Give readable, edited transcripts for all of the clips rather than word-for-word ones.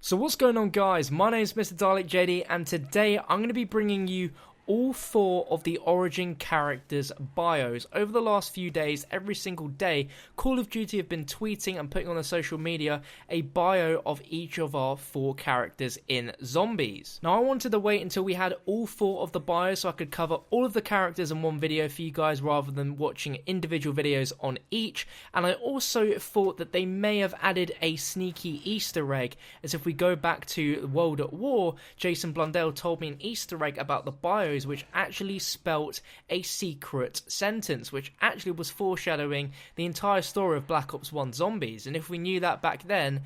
So what's going on, guys? My name is MrDalekJD, and today I'm going to be bringing you all 4 of the Origin characters' bios. Over the last few days, every single day, Call of Duty have been tweeting and putting on their social media a bio of each of our 4 characters in Zombies. Now, I wanted to wait until we had all 4 of the bios so I could cover all of the characters in one video for you guys rather than watching individual videos on each. And I also thought that they may have added a sneaky Easter egg, as if we go back to World at War, Jason Blundell told me an Easter egg about the bios which actually spelt a secret sentence, which actually was foreshadowing the entire story of Black Ops 1 Zombies. And if we knew that back then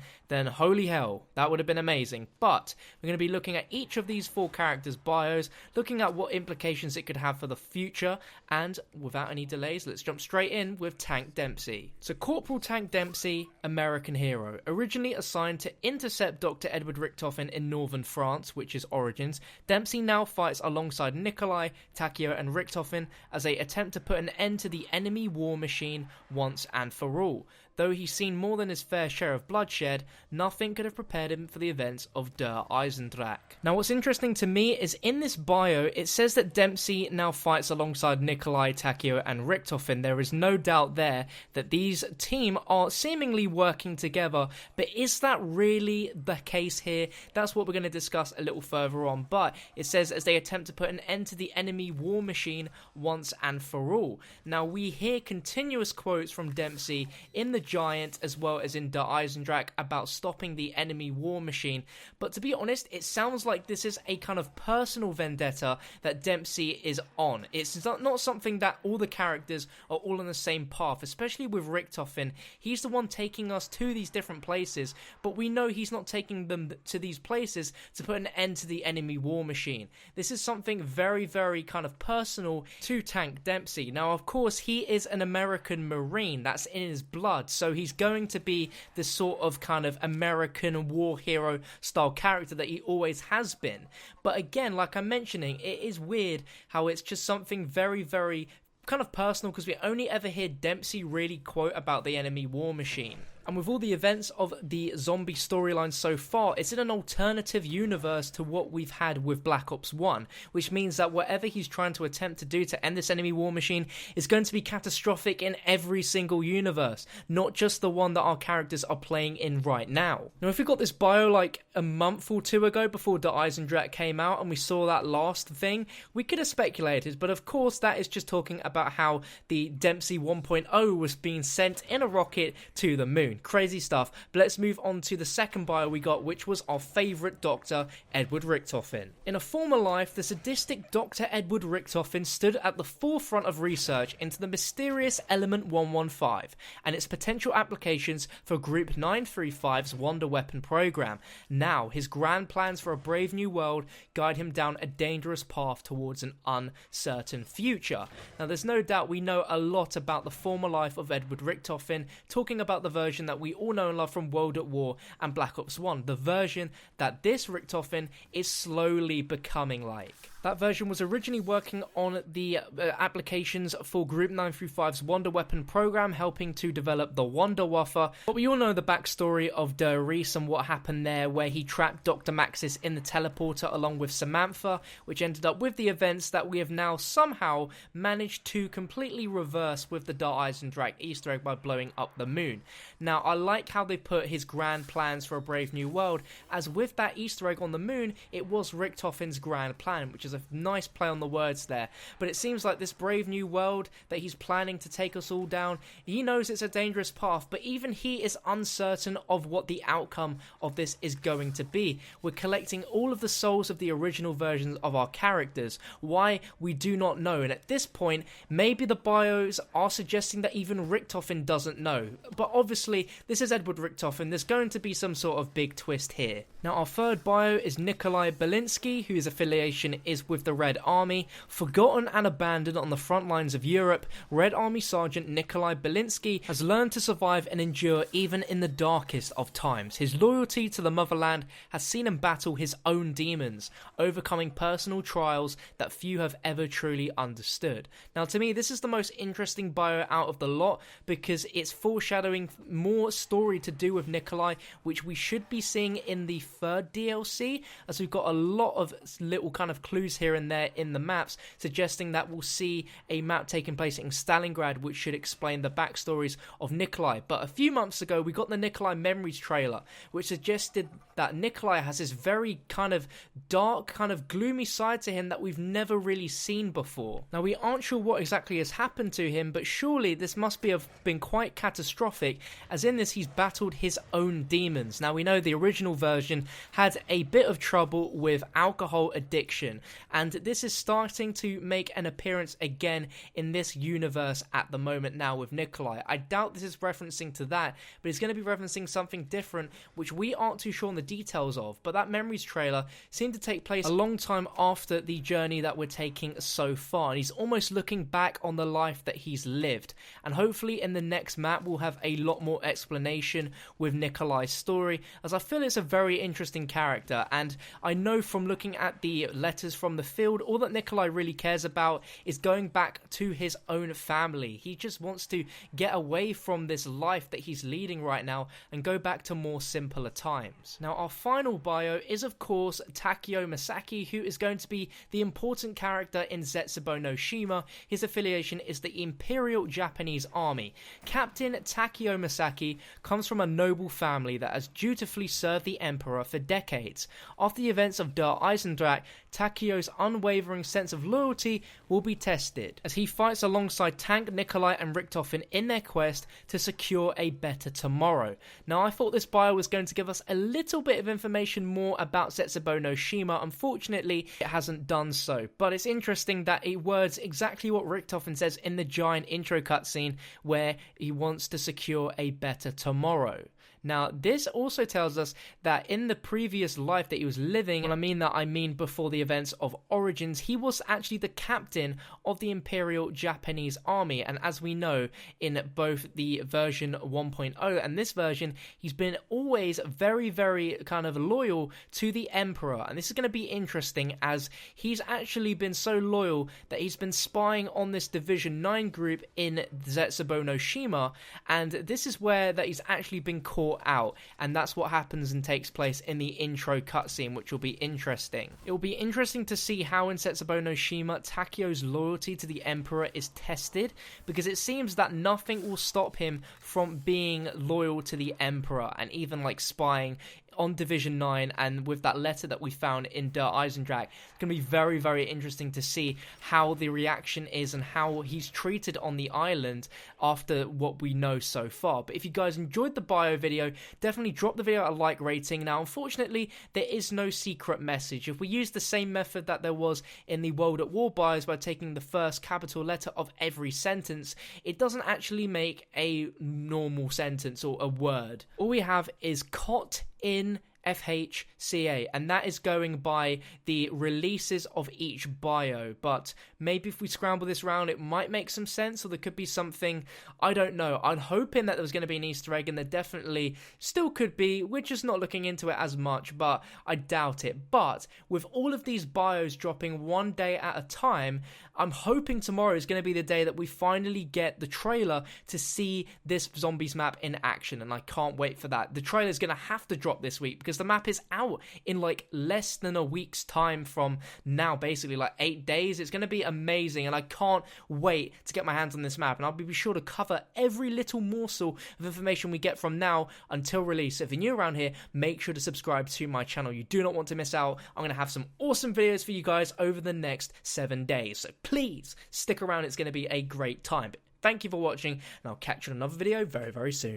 holy hell, that would have been amazing. But we're going to be looking at each of these 4 characters' bios, looking at what implications it could have for the future, and without any delays, let's jump straight in with Tank Dempsey. So Corporal Tank Dempsey, American hero, originally assigned to intercept Dr. Edward Richtofen in northern France, which is Origins, Dempsey now fights alongside Nikolai, Takeo and Richtofen as they attempt to put an end to the enemy war machine once and for all. Though he's seen more than his fair share of bloodshed, nothing could have prepared him for the events of Der Eisendrache. Now, what's interesting to me is in this bio, it says that Dempsey now fights alongside Nikolai, Takeo and Richtofen. There is no doubt there that these team are seemingly working together, but is that really the case here? That's what we're going to discuss a little further on, but it says as they attempt to put an end to the enemy war machine once and for all. Now, we hear continuous quotes from Dempsey in the Giant as well as in Der Eisendrache about stopping the enemy war machine, but to be honest, it sounds like this is a kind of personal vendetta that Dempsey is on. It's not something that all the characters are all on the same path, especially with Richtofen. He's the one taking us to these different places, but we know he's not taking them to these places to put an end to the enemy war machine. This is something very, very kind of personal to Tank Dempsey. Now, of course, he is an American Marine. That's in his blood. So he's going to be this sort of kind of American war hero style character that he always has been. But again, like I'm mentioning, it is weird how it's just something very, very kind of personal, because we only ever hear Dempsey really quote about the enemy war machine. And with all the events of the zombie storyline so far, it's in an alternative universe to what we've had with Black Ops 1, which means that whatever he's trying to attempt to do to end this enemy war machine is going to be catastrophic in every single universe, not just the one that our characters are playing in right now. Now, if we got this bio like a month or 2 ago before Der Eisendrache came out and we saw that last thing, we could have speculated, but of course that is just talking about how the Dempsey 1.0 was being sent in a rocket to the moon. Crazy stuff. But let's move on to the second bio we got, which was our favourite Dr. Edward Richtofen. In a former life, the sadistic Dr. Edward Richtofen stood at the forefront of research into the mysterious Element 115 and its potential applications for Group 935's Wonder Weapon program. Now, his grand plans for a brave new world guide him down a dangerous path towards an uncertain future. Now, there's no doubt we know a lot about the former life of Edward Richtofen, talking about the version that we all know and love from World at War and Black Ops 1, the version that this Richtofen is slowly becoming like. That version was originally working on the applications for Group 935's Wonder Weapon program, helping to develop the Wonder Waffe. But we all know the backstory of Der Reese and what happened there, where he trapped Dr. Maxis in the teleporter along with Samantha, which ended up with the events that we have now somehow managed to completely reverse with the Der Eisendrache Easter egg by blowing up the moon. Now, I like how they put his grand plans for a brave new world, as with that Easter egg on the moon, it was Richtofen's grand plan, which is a nice play on the words there. But it seems like this brave new world that he's planning to take us all down, he knows it's a dangerous path, but even he is uncertain of what the outcome of this is going to be. We're collecting all of the souls of the original versions of our characters. Why? We do not know, and at this point, maybe the bios are suggesting that even Richtofen doesn't know. But obviously, this is Edward Richtofen, there's going to be some sort of big twist here. Now, our third bio is Nikolai Balinsky, whose affiliation is years with the Red Army, forgotten and abandoned on the front lines of Europe, Red Army Sergeant Nikolai Balinsky has learned to survive and endure even in the darkest of times. His loyalty to the motherland has seen him battle his own demons, overcoming personal trials that few have ever truly understood. Now, to me, this is the most interesting bio out of the lot because it's foreshadowing more story to do with Nikolai, which we should be seeing in the third DLC, as we've got a lot of little kind of clues here and there in the maps suggesting that we'll see a map taking place in Stalingrad, which should explain the backstories of Nikolai. But a few months ago we got the Nikolai Memories trailer, which suggested that Nikolai has this very kind of dark, kind of gloomy side to him that we've never really seen before. Now, we aren't sure what exactly has happened to him, but surely this must have been quite catastrophic, as in this he's battled his own demons. Now, we know the original version had a bit of trouble with alcohol addiction, and this is starting to make an appearance again in this universe at the moment now with Nikolai. I doubt this is referencing to that, but it's going to be referencing something different, which we aren't too sure on the details of. But that Memories trailer seemed to take place a long time after the journey that we're taking so far, and he's almost looking back on the life that he's lived. And hopefully in the next map we'll have a lot more explanation with Nikolai's story, as I feel it's a very interesting character. And I know from looking at the letters from the field, all that Nikolai really cares about is going back to his own family. He just wants to get away from this life that he's leading right now and go back to more simpler times. Now, our final bio is of course Takeo Misaki, who is going to be the important character in ZETSUBOU no SHIMA. His affiliation is the Imperial Japanese Army. Captain Takeo Misaki comes from a noble family that has dutifully served the Emperor for decades. After the events of Der Eisendrache, Takeo's unwavering sense of loyalty will be tested, as he fights alongside Tank, Nikolai and Richtofen in their quest to secure a better tomorrow. Now, I thought this bio was going to give us a little bit of information more about ZETSUBOU no SHIMA. Unfortunately, it hasn't done so, but it's interesting that it words exactly what Richtofen says in the giant intro cutscene, where he wants to secure a better tomorrow. Now, this also tells us that in the previous life that he was living, and I mean before the events of Origins, he was actually the captain of the Imperial Japanese Army. And as we know, in both the version 1.0 and this version, he's been always very, very kind of loyal to the Emperor. And this is going to be interesting, as he's actually been so loyal that he's been spying on this Division 9 group in ZETSUBOU no SHIMA. And this is where that he's actually been caught out, and that's what happens and takes place in the intro cutscene, which will be interesting. It will be interesting to see how in ZETSUBOU no SHIMA Takeo's loyalty to the Emperor is tested, because it seems that nothing will stop him from being loyal to the Emperor and even like spying on Division 9, and with that letter that we found in Der Eisendrache. It's going to be very, very interesting to see how the reaction is and how he's treated on the island after what we know so far. But if you guys enjoyed the bio video, definitely drop the video a like rating. Now, unfortunately, there is no secret message. If we use the same method that there was in the World at War bios by taking the first capital letter of every sentence, it doesn't actually make a normal sentence or a word. All we have is cot in FHCA, and that is going by the releases of each bio. But maybe if we scramble this around, it might make some sense, or there could be something, I don't know. I'm hoping that there was going to be an Easter egg, and there definitely still could be. We're just not looking into it as much, but I doubt it. But with all of these bios dropping one day at a time, I'm hoping tomorrow is going to be the day that we finally get the trailer to see this zombies map in action, and I can't wait for that. The trailer is going to have to drop this week, because the map is out in like less than a week's time from now, basically like 8 days. It's going to be amazing, and I can't wait to get my hands on this map, and I'll be sure to cover every little morsel of information we get from now until release. So if you're new around here, make sure to subscribe to my channel. You do not want to miss out. I'm going to have some awesome videos for you guys over the next 7 days, so please stick around. It's going to be a great time. But thank you for watching, and I'll catch you in another video very, very soon.